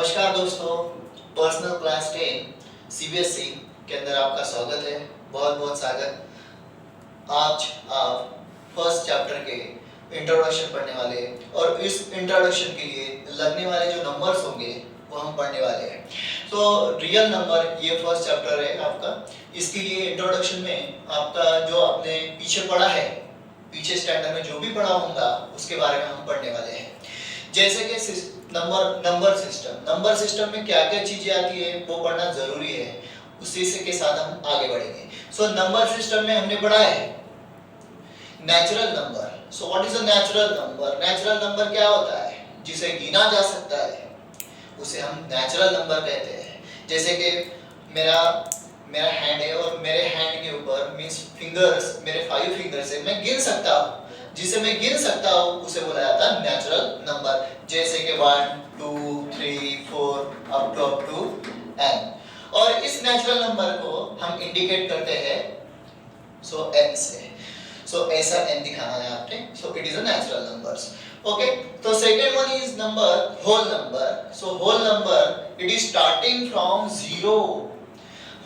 नमस्कार दोस्तों, personal class 10 CBSE के अंदर आपका स्वागत है। बहुत बहुत स्वागत। आज आप फर्स्ट चैप्टर के इंट्रोडक्शन पढ़ने वाले हैं और इस इंट्रोडक्शन के लिए लगने वाले जो नंबर्स होंगे वो हम पढ़ने वाले हैं। तो रियल नंबर ये फर्स्ट चैप्टर है आपका। इसके लिए इंट्रोडक्शन में आपका जो आपने पीछे पढ़ा है, पीछे स्टैंडर्ड में जो भी पढ़ा होगा उसके बारे में हम पढ़ने वाले हैं। जैसे कि नंबर सिस्टम में क्या क्या चीजें आती है वो पढ़ना जरूरी है, उसी से के साथ हम आगे बढ़ेंगे। सो नंबर सिस्टम में हमने पढ़ा है natural number. So what is a natural number? Natural number क्या होता है? जिसे गिना जा सकता है उसे हम नेचुरल नंबर कहते हैं। जैसे कि मेरा हैंड है और मेरे हैंड के ऊपर मींस फिंगर्स, मेरे 5 फिंगर्स है, मैं गिन सकता हूँ। जिसे मैं गिन सकता हूँ उसे बोला जाता है नेचुरल नंबर। जैसे कि 1 2 3 4 अप टू n। और इस नेचुरल नंबर को हम इंडिकेट करते हैं n से। ऐसा n दिखाना है आपने। It is a natural numbers. Okay, तो second one is number whole number. Whole number it is starting from 0।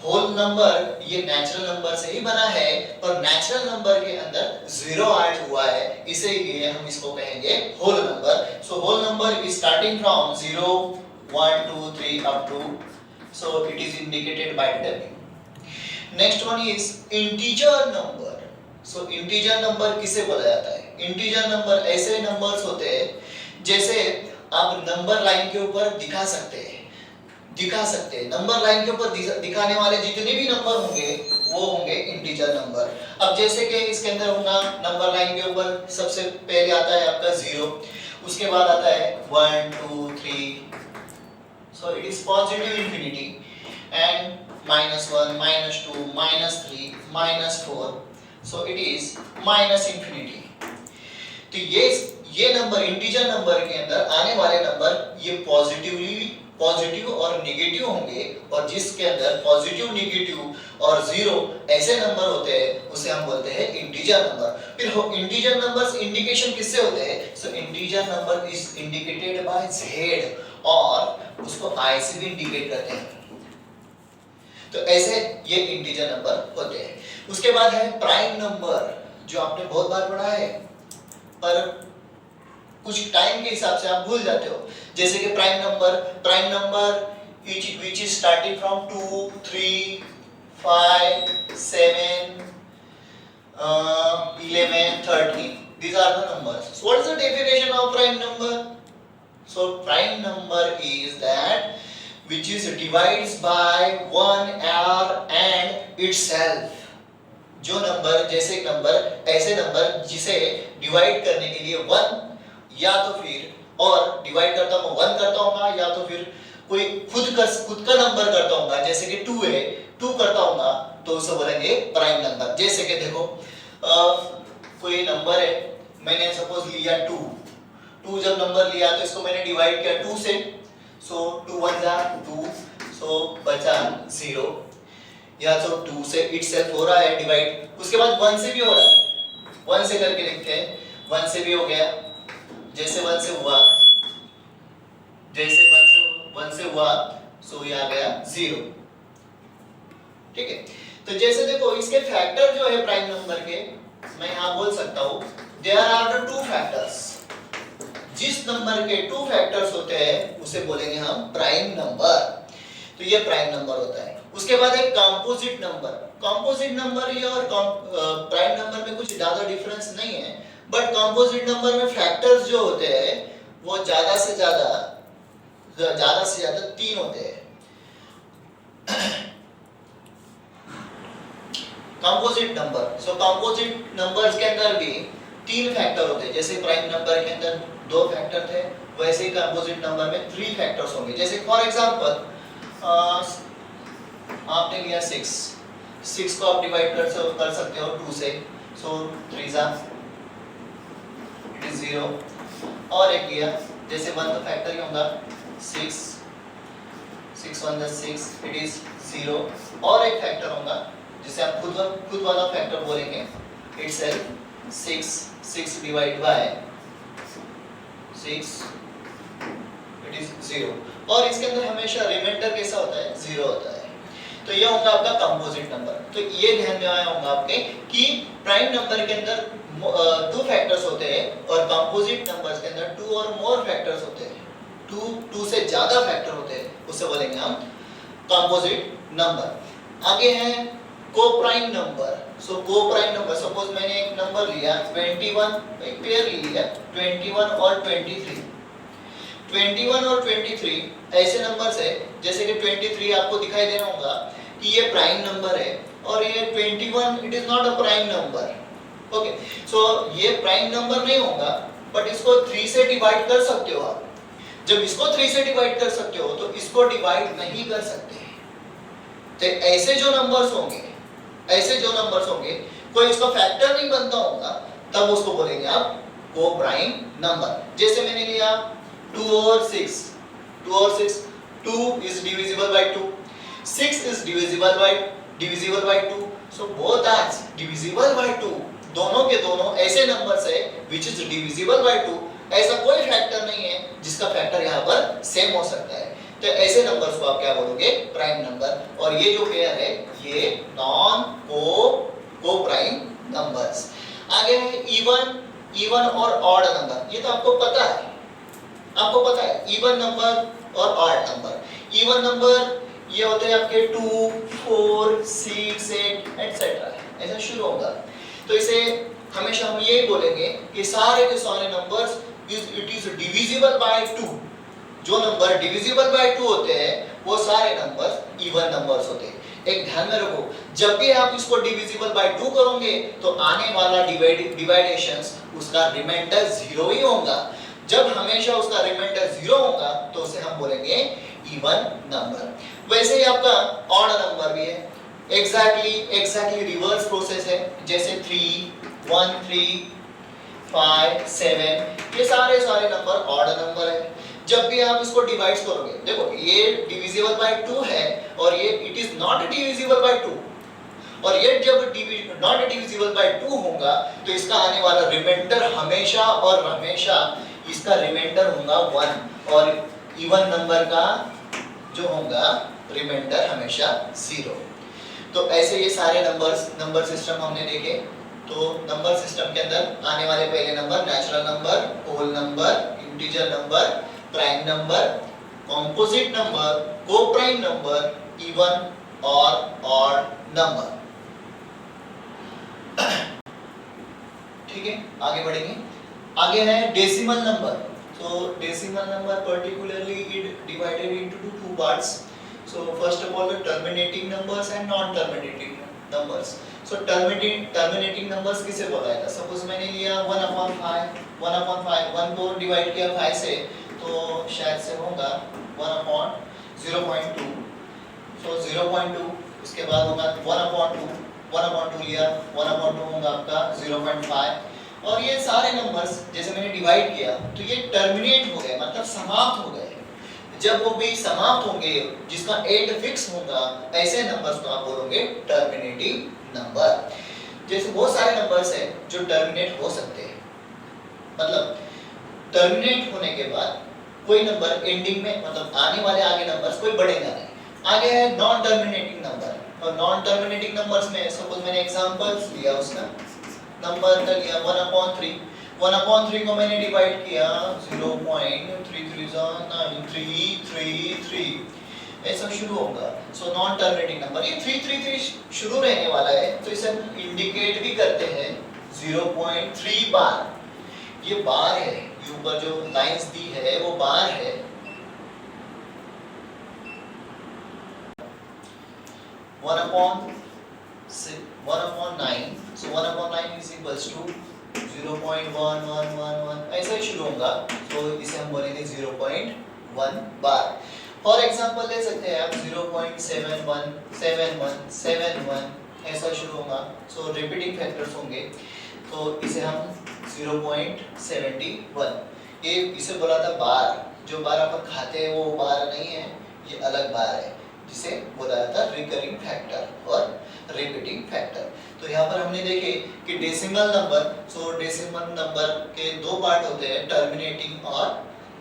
Whole number ये नेचुरल नंबर से ही बना है, पर नेचुरल नंबर के अंदर 0 ऐड हुआ है, इसीलिए हम इसको कहेंगे whole number. Whole number is starting from 0 1 2 3 up to, it is indicated by w। Next one is integer number. Integer number किसे बोला जाता है? इंटीजर नंबर ऐसे नंबर्स होते हैं जैसे आप नंबर लाइन के ऊपर दिखा सकते हैं। नंबर लाइन के ऊपर दिखाने वाले जितने भी नंबर होंगे वो होंगे इंटीजर नंबर। अब जैसे कि इसके अंदर होगा नंबर लाइन के ऊपर सबसे पहले आता है आपका 0, उसके बाद आता है 1 2 3, it is positive infinity and -1 -2 -3 -4, it is minus infinity. तो ये नंबर इंटीजर नंबर के अंदर आने वाले नंबर ये पॉजिटिव और नेगेटिव होंगे, और जिसके अंदर पॉजिटिव, नेगेटिव और 0 ऐसे नंबर होते हैं उसे हम बोलते हैं इंटीजर नंबर। फिर इंटीजर नंबर्स इंडिकेशन किससे होते हैं? Integer number is indicated bye z और उसको i से भी इंडिकेट करते हैं। तो ऐसे ये इंटीजर नंबर होते हैं। उसके बाद है प्राइम नंबर, जो आपने बहुत बार पढ़ा है पर कुछ टाइम के हिसाब से आप भूल जाते हो। जैसे कि prime number which is starting from 2 3 5 7 11 13, these are the numbers. So what is the definition of prime number? Prime number is that which is divides by 1 or and itself। जो नंबर, जैसे नंबर, ऐसे number जिसे divide करने के लिए 1 या तो फिर, और डिवाइड करता हूँ 1 करता हूँ, या तो फिर कोई खुद का नंबर करता हूँ, जैसे कि 2 है, 2 करता हूँ तो उसे बोलेंगे प्राइम नंबर। जैसे कि देखो कोई नंबर है, मैंने सपोज लिया 2 जब नंबर लिया तो इसको मैंने डिवाइड किया 2 से, 2 1 जा 2, बचा 0, या 2 से इटसेल्फ हो रहा है डिवाइड। उसके बाद 1 से भी हो रहा है, 1 से करके लिखते हैं, 1 से भी हो गया, जैसे 1 से हुआ, ये आ गया 0। ठीक है, तो जैसे देखो इसके फैक्टर जो है प्राइम नंबर के, मैं यहाँ बोल सकता हूँ देयर आर द 2 फैक्टर्स। जिस नंबर के 2 फैक्टर्स होते हैं उसे बोलेंगे हम प्राइम नंबर। तो ये प्राइम नंबर होता है। उसके बाद एक कंपोजिट नंबर ये और प्राइम नंबर में कुछ ज्यादा डिफरेंस नहीं है, बट कंपोजिट नंबर में फैक्टर्स जो होते हैं वो ज्यादा से ज्यादा 3 होते हैं। कंपोजिट नंबर्स के अंदर भी 3 फैक्टर होते हैं। जैसे प्राइम नंबर के अंदर 2 फैक्टर थे, वैसे ही कंपोजिट नंबर में 3 फैक्टर्स होंगे। जैसे फॉर एग्जांपल आपने लिया 6 को आप डिवाइड कर सकते हो 2 से, 3 जा इट इज 0, और एक लिया जैसे 1 तो फैक्टर ही होगा 6 1 6, इट इज 0, और एक फैक्टर होगा जिसे आप खुद वाला फैक्टर बोलेंगे itself 6 divide by 6, it is 0 और इसके अंदर हमेशा रिमाइंडर कैसा होता है 0 होता है। तो ये होगा आपका कंपोजिट नंबर। तो ये ध्यान में आया होगा आपके कि प्राइम नंबर के अंदर 2 फैक्टर्स होते हैं और कंपोजिट नंबर्स के अंदर 2 और मोर फैक्टर्स होते हैं। 2 से ज्यादा फैक्टर होते हैं, उसे बोलेंगे हम कंपोजिट नंबर। आगे है कोप्राइम नंबर। सो कोप्राइम नंबर, सपोज मैंने एक नंबर लिया 21, एक पेयर लिया 21 और 23। 21 और 23 ऐसे नंबर्स है, जैसे कि 23 आपको दिखाई दे रहा होगा कि ये प्राइम नंबर है और ये 21 it is not a prime number. Okay, so ये प्राइम नंबर नहीं होगा, बट इसको 3 से डिवाइड कर सकते हो आप। जब इसको 3 से डिवाइड कर सकते हो तो इसको डिवाइड नहीं कर सकते। तो ऐसे जो नंबर्स होंगे कोई इसका फैक्टर नहीं बनता होगा, तब उसको बोलेंगे आप कोप्राइम नंबर। जैसे मैंने लिया 2 और 6, 2 is divisible by 2, 6 is divisible by 2, so both are divisible by 2। दोनों के दोनों ऐसे नंबर्स है which is divisible by 2। ऐसा कोई फैक्टर नहीं है जिसका फैक्टर यहाँ पर सेम हो सकता है। तो ऐसे नंबर्स को आप क्या बोलोगे प्राइम नंबर। और ये जो पेयर है ये नॉन कोप्राइम नंबर्स। आगे है इवन और ऑड नंबर। ये तो आपको पता है इवन नंबर और ऑड नंबर। इवन नंबर ये होते हैं आपके 2, 4, 6, 8 एटसेट्रा, ऐसा शुरू होगा। तो इसे हमेशा हम यही बोलेंगे कि सारे के सारे numbers it is divisible by 2। जो नंबर डिविजिबल बाय 2 होते हैं वो सारे नंबर्स इवन नंबर्स होते हैं। एक ध्यान में रखो, जब भी आप इसको डिविजिबल बाय 2 करोगे तो आने वाला डिवाइडेशंस उसका रिमाइंडर 0 ही होगा। जब हमेशा उसका रिमाइंडर 0 होगा तो उसे हम बोलेंगे इवन नंबर। वैसे ही आपका ऑड नंबर भी है, एग्जैक्टली रिवर्स प्रोसेस है। जैसे 3, 1, 3, 5, 7 ये सारे नंबर ऑड नंबर है। जब भी आप इसको डिवाइड करोगे, देखो ये डिविजिबल बाय 2 है और ये it is not divisible by 2, और ये जब नॉट डिविजिबल बाय 2 होगा तो इसका आने वाला रिमाइंडर हमेशा और हमेशा इसका रिमाइंडर होगा 1 और इवन नंबर का जो होगा रिमाइंडर हमेशा 0। तो ऐसे ये सारे नंबर सिस्टम हमने देखे। तो नंबर सिस्टम के अंदर आने वाले पहले number natural number, whole number, integer number, prime number, composite number, coprime number, even और ऑड नंबर। ठीक है, आगे बढ़ेंगे। आगे है decimal number. So decimal number particularly it divided into 2 parts. So first of all the terminating numbers and non-terminating numbers. So terminating numbers किसे बोला जाता है? Suppose मैंने लिया 1/5, 1 को डिवाइड किया 5 से तो शायद से होगा 1/0.2। So 0.2 उसके बाद होगा 1/2 लिया 1/2 होगा आपका 0.5। और ये सारे नंबर्स जैसे मैंने डिवाइड किया तो ये टर्मिनेट हो गए, मतलब समाप्त हो गए। जब वो भी समाप्त होंगे जिसका एंड फिक्स होगा ऐसे नंबर्स को आप बोलोगे टर्मिनेटिंग नंबर। जैसे बहुत सारे नंबर्स हैं जो टर्मिनेट हो सकते हैं, मतलब टर्मिनेट होने के बाद कोई नंबर एंडिंग में, मतलब आने वाले आगे नंबर्स कोई बढ़ेगा नहीं। आगे है नॉन टर्मिनेटिंग नंबर। और नॉन टर्मिनेटिंग नंबर्स में सपोज मैंने एग्जांपल्स लिया, उसका नंबर का लिया 1/3 को मैंने डिवाइड किया 0.33 ऐसा शुरू होगा। सो नॉन टर्मिनेटिंग नंबर ये 333 शुरू रहने वाला है, तो इसे हम इंडिकेट भी करते हैं 0.3 बार। ये बार है, ये ऊपर जो लाइंस दी है वो बार है। 1/9, so 1/9 is equals to 0.1111 ऐसा ही शुरू होगा, तो इसे हम बोलेंगे 0.1 बार। फॉर एग्जांपल ले सकते हैं आप 0.717171 ऐसा शुरू होगा, सो रिपीटिंग फैक्टर्स होंगे, तो इसे हम 0.71 ये इसे बोला था बार। जो बार अपन खाते हैं वो बार नहीं है, ये अलग बार है जिसे बोला जाता है रिकरिंग फैक्टर और रिपीटिंग फैक्टर। तो यहाँ पर हमने देखे कि डेसिमल नंबर, सो डेसिमल नंबर के 2 पार्ट होते हैं, टर्मिनेटिंग और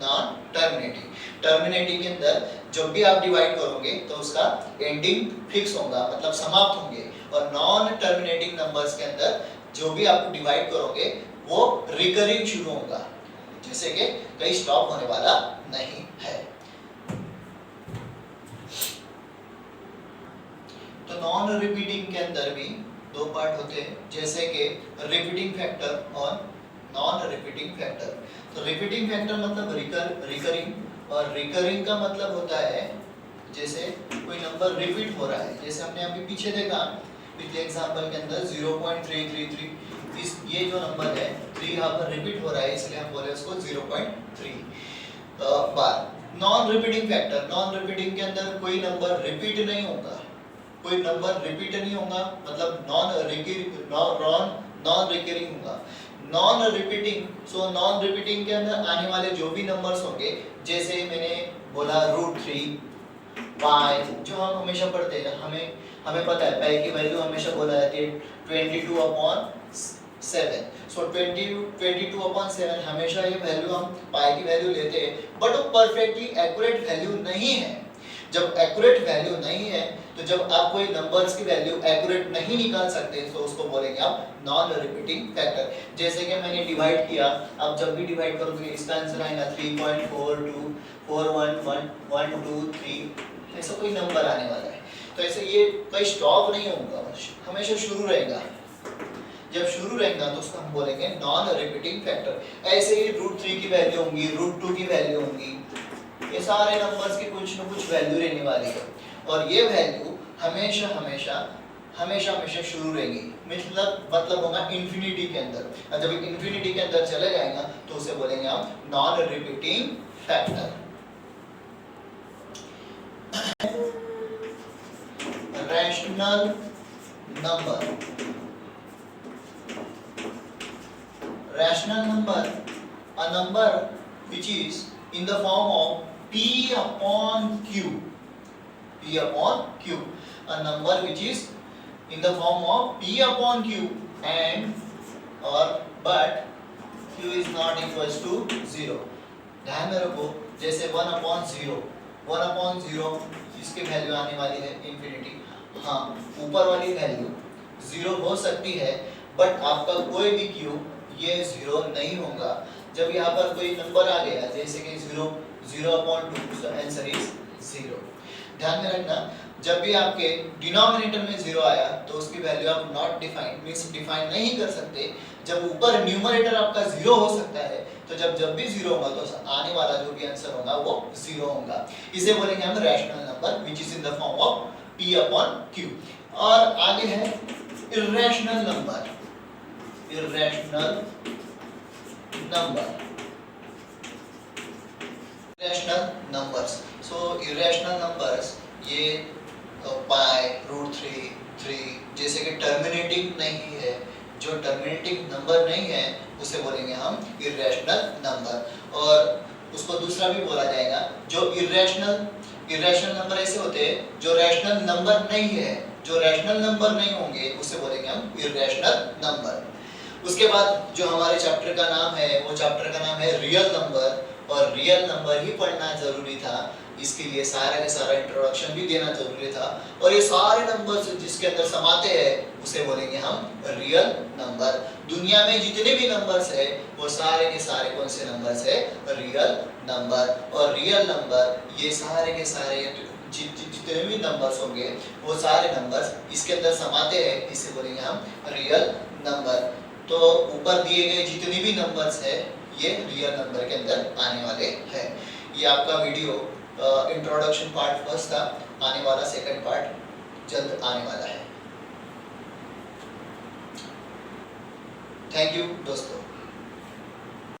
नॉन टर्मिनेटिंग। टर्मिनेटिंग के अंदर जब भी आप डिवाइड करोगे तो उसका एंडिंग फिक्स होगा, मतलब समाप्त होंगे। और नॉन टर्मिनेटिंग नंबर्स के अंदर जो भी आप डिवाइड करोगे वो रिकरिंग शुरू होगा, जैसे कि कहीं स्टॉप होने वाला नहीं है। तो नॉन रिपीटिंग के अंदर भी दो पार्ट होते हैं, जैसे कि रिपीटिंग फैक्टर और नॉन रिपीटिंग फैक्टर। तो रिपीटिंग फैक्टर मतलब रिकरिंग, और रिकरिंग का मतलब होता है जैसे कोई नंबर रिपीट हो रहा है, जैसे हमने अभी पीछे देखा पिछले एग्जांपल के अंदर 0.333, इस ये जो नंबर है 3 यहाँ पर रिपीट हो रहा है, इसलिए हम बोले उसको 0.3 बार। Non repeating factor, non repeating के अंदर कोई नंबर रिपीट नहीं होगा, कोई नंबर रिपीट नहीं होगा, मतलब नॉन रिकरिंग होगा। Non repeating, so non repeating के अंदर आने वाले जो भी नंबर्स होंगे, जैसे मैंने बोला √3, पाई, जो हम हमेशा पढ़ते हैं, हमें पता है पाई की वैल्यू हमेशा बोला जाती है 22/7। सो 22/7 हमेशा ये वैल्यू हम पाई की वैल्यू लेते हैं, बट वो परफेक्टली एक्यूरेट वैल्यू नहीं है। जब एक्यूरेट वैल्यू नहीं है, तो जब आप कोई नंबर्स की वैल्यू एक्यूरेट नहीं निकाल सकते तो उसको बोलेंगे आप नॉन रिपीटिंग फैक्टर। जैसे कि मैंने डिवाइड किया, अब जब भी डिवाइड करोगे इसका आंसर आएगा 3.42411123, ऐसा कोई नंबर आने वाला है। तो ऐसे ये कोई स्टॉप नहीं होगा, हमेशा शुरू रहेगा। जब शुरू रहेगा तो उसको हम बोलेंगे नॉन रिपीटिंग फैक्टर। ऐसे ही √3 की वैल्यू होंगी, √2 की वैल्यू होंगी, ये सारे नंबर्स की कुछ न कुछ वैल्यू रहने वाली है, और ये वैल्यू हमेशा शुरू रहेगी, मतलब होगा इंफिनिटी के अंदर। और जब इंफिनिटी के अंदर चले जाएगा तो उसे बोलेंगे हम non repeating factor. Rational number, rational number, a number which is in the form of P upon Q, a number which is in the form of P upon Q and or but Q is not equals to 0। ध्यान में रखो, जैसे 1/0 इसकी value आने वाली है infinity. हाँ, ऊपर वाली वैल्यू 0 हो सकती है, बट आपका कोई भी Q ये 0 नहीं होगा। जब यहाँ पर कोई नंबर आ गया जैसे कि 0/2, तो आंसर इज 0। ध्यान में रखना, जब भी आपके डिनोमिनेटर में 0 आया तो उसकी वैल्यू आप नॉट डिफाइंड मींस डिफाइन नहीं कर सकते। जब ऊपर न्यूमरेटर आपका 0 हो सकता है, तो जब भी 0 होगा तो आने वाला जो भी आंसर होगा वो 0 होगा। इसे बोलेंगे हम rational number which is in the form of P/Q। और आगे है irrational number. irrational numbers, so irrational numbers ये पाई, √3 जैसे कि टर्मिनेटिंग नहीं है, जो टर्मिनेटिंग नंबर नहीं है उसे बोलेंगे हम irrational नंबर। और उसको दूसरा भी बोला जाएगा, जो irrational नंबर ऐसे होते हैं जो रैशनल नंबर नहीं है, जो रैशनल नंबर नहीं होंगे उसे बोलेंगे हम irrational नंबर। उसके बाद जो हमारे चैप्टर का नाम है, वो चैप्टर का नाम है रियल नंबर, और रियल नंबर ही पढ़ना जरूरी था, इसके लिए सारा का सारा इंट्रोडक्शन भी देना जरूरी था। और ये सारे नंबर्स जिसके अंदर समाते हैं उसे बोलेंगे हम रियल नंबर। दुनिया में जितने भी नंबर्स है वो सारे के सारे कौन से नंबर्स है? Real number. और रियल नंबर ये सारे के सारे जितने भी नंबर्स होंगे वो सारे नंबर्स इसके अंदर समाते हैं, इसे बोलेंगे हम रियल नंबर। तो ऊपर दिए गए जितने भी नंबर्स है ये रियल नंबर के अंदर आने वाले हैं। ये आपका वीडियो इंट्रोडक्शन पार्ट फर्स्ट था, आने वाला सेकंड पार्ट जल्द आने वाला है। थैंक यू दोस्तों।